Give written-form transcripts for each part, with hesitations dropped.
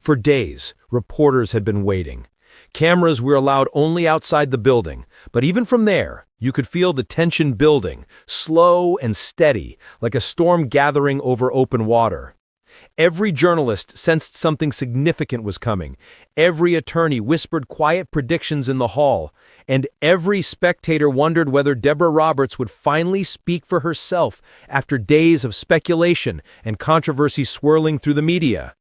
For days, reporters had been waiting. Cameras were allowed only outside the building, but even from there, you could feel the tension building, slow and steady, like a storm gathering over open water. Every journalist sensed something significant was coming. Every attorney whispered quiet predictions in the hall, and every spectator wondered whether Deborah Roberts would finally speak for herself after days of speculation and controversy swirling through the media.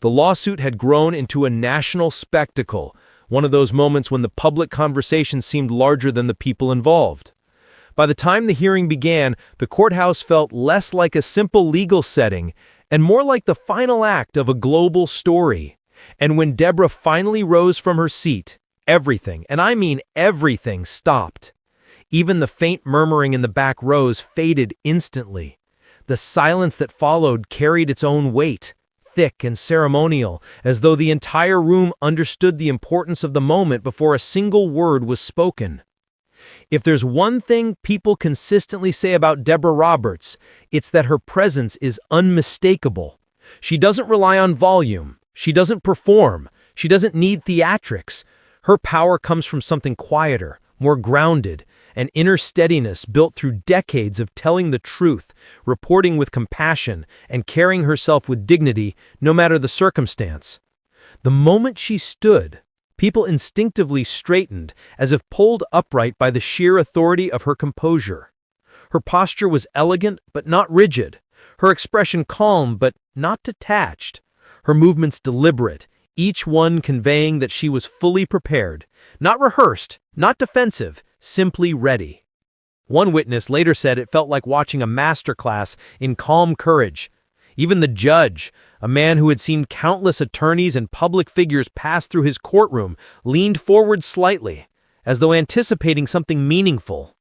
The lawsuit had grown into a national spectacle, one of those moments when the public conversation seemed larger than the people involved. By the time the hearing began, the courthouse felt less like a simple legal setting and more like the final act of a global story. And when Deborah finally rose from her seat, everything, and I mean everything, stopped. Even the faint murmuring in the back rows faded instantly. The silence that followed carried its own weight, thick and ceremonial, as though the entire room understood the importance of the moment before a single word was spoken. If there's one thing people consistently say about Deborah Roberts, it's that her presence is unmistakable. She doesn't rely on volume. She doesn't perform. She doesn't need theatrics. Her power comes from something quieter, more grounded, an inner steadiness built through decades of telling the truth, reporting with compassion, and carrying herself with dignity, no matter the circumstance. The moment she stood, people instinctively straightened, as if pulled upright by the sheer authority of her composure. Her posture was elegant, but not rigid. Her expression calm, but not detached. Her movements deliberate, each one conveying that she was fully prepared, not rehearsed, not defensive, simply ready. One witness later said it felt like watching a masterclass in calm courage. Even the judge, a man who had seen countless attorneys and public figures pass through his courtroom, leaned forward slightly, as though anticipating something meaningful.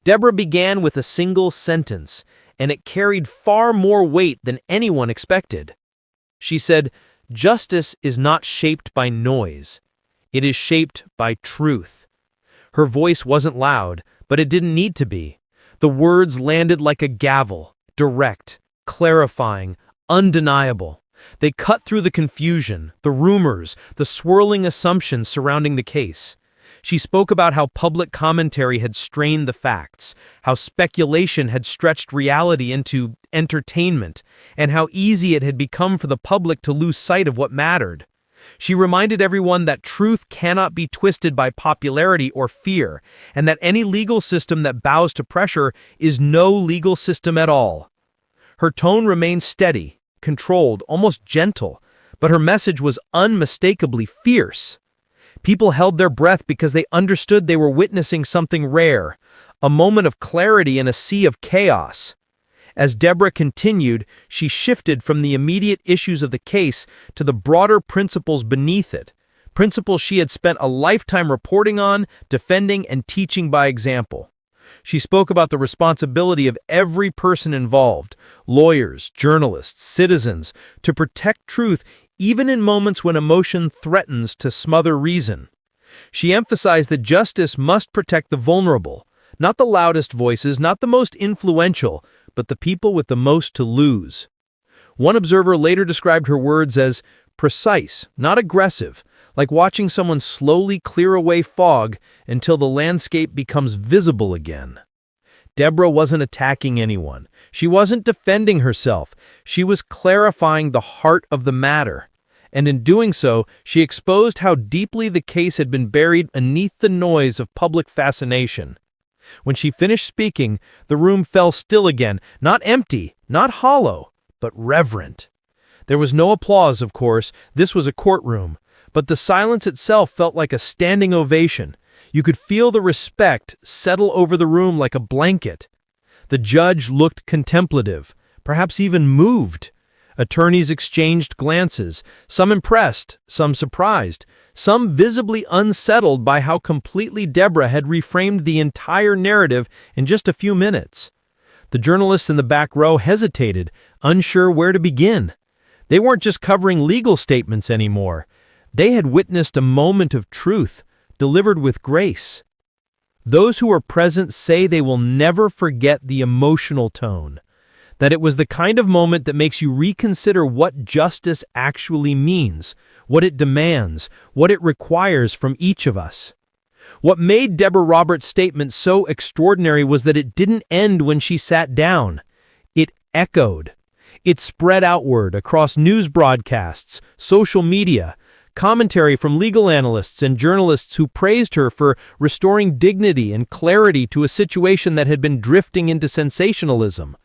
Deborah began with a single sentence, and it carried far more weight than anyone expected. She said, "Justice is not shaped by noise. It is shaped by truth." Her voice wasn't loud, but it didn't need to be. The words landed like a gavel, direct, clarifying, undeniable. They cut through the confusion, the rumors, the swirling assumptions surrounding the case. She spoke about how public commentary had strained the facts, how speculation had stretched reality into entertainment, and how easy it had become for the public to lose sight of what mattered. She reminded everyone that truth cannot be twisted by popularity or fear, and that any legal system that bows to pressure is no legal system at all. Her tone remained steady, controlled, almost gentle, but her message was unmistakably fierce. People held their breath because they understood they were witnessing something rare, a moment of clarity in a sea of chaos. As Deborah continued, she shifted from the immediate issues of the case to the broader principles beneath it, principles she had spent a lifetime reporting on, defending, and teaching by example. She spoke about the responsibility of every person involved, lawyers, journalists, citizens, to protect truth even in moments when emotion threatens to smother reason. She emphasized that justice must protect the vulnerable, not the loudest voices, not the most influential, but the people with the most to lose. One observer later described her words as precise, not aggressive, like watching someone slowly clear away fog until the landscape becomes visible again. Deborah wasn't attacking anyone. She wasn't defending herself. She was clarifying the heart of the matter. And in doing so, she exposed how deeply the case had been buried beneath the noise of public fascination. When she finished speaking, the room fell still again, not empty, not hollow, but reverent. There was no applause, of course. This was a courtroom. But the silence itself felt like a standing ovation. You could feel the respect settle over the room like a blanket. The judge looked contemplative, perhaps even moved. Attorneys exchanged glances, some impressed, some surprised, some visibly unsettled by how completely Deborah had reframed the entire narrative in just a few minutes. The journalists in the back row hesitated, unsure where to begin. They weren't just covering legal statements anymore. They had witnessed a moment of truth, delivered with grace. Those who were present say they will never forget the emotional tone, that it was the kind of moment that makes you reconsider what justice actually means, what it demands, what it requires from each of us. What made Deborah Roberts' statement so extraordinary was that it didn't end when she sat down. It echoed. It spread outward across news broadcasts, social media, commentary from legal analysts and journalists who praised her for restoring dignity and clarity to a situation that had been drifting into sensationalism.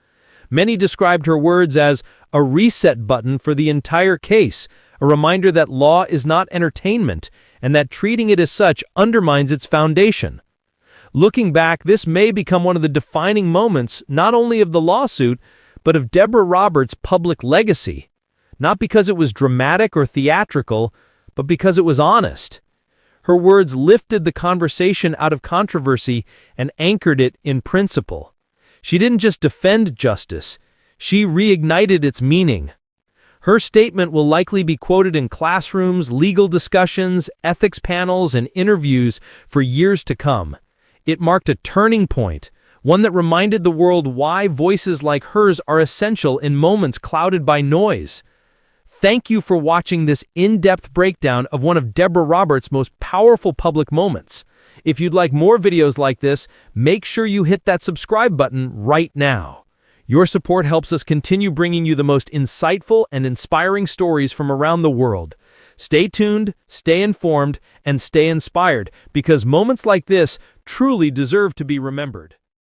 Many described her words as a reset button for the entire case, a reminder that law is not entertainment, and that treating it as such undermines its foundation. Looking back, this may become one of the defining moments not only of the lawsuit, but of Deborah Roberts' public legacy. Not because it was dramatic or theatrical, but because it was honest. Her words lifted the conversation out of controversy and anchored it in principle. She didn't just defend justice, she reignited its meaning. Her statement will likely be quoted in classrooms, legal discussions, ethics panels, and interviews for years to come. It marked a turning point, one that reminded the world why voices like hers are essential in moments clouded by noise. Thank you for watching this in-depth breakdown of one of Deborah Roberts' most powerful public moments. If you'd like more videos like this, make sure you hit that subscribe button right now. Your support helps us continue bringing you the most insightful and inspiring stories from around the world. Stay tuned, stay informed, and stay inspired, because moments like this truly deserve to be remembered.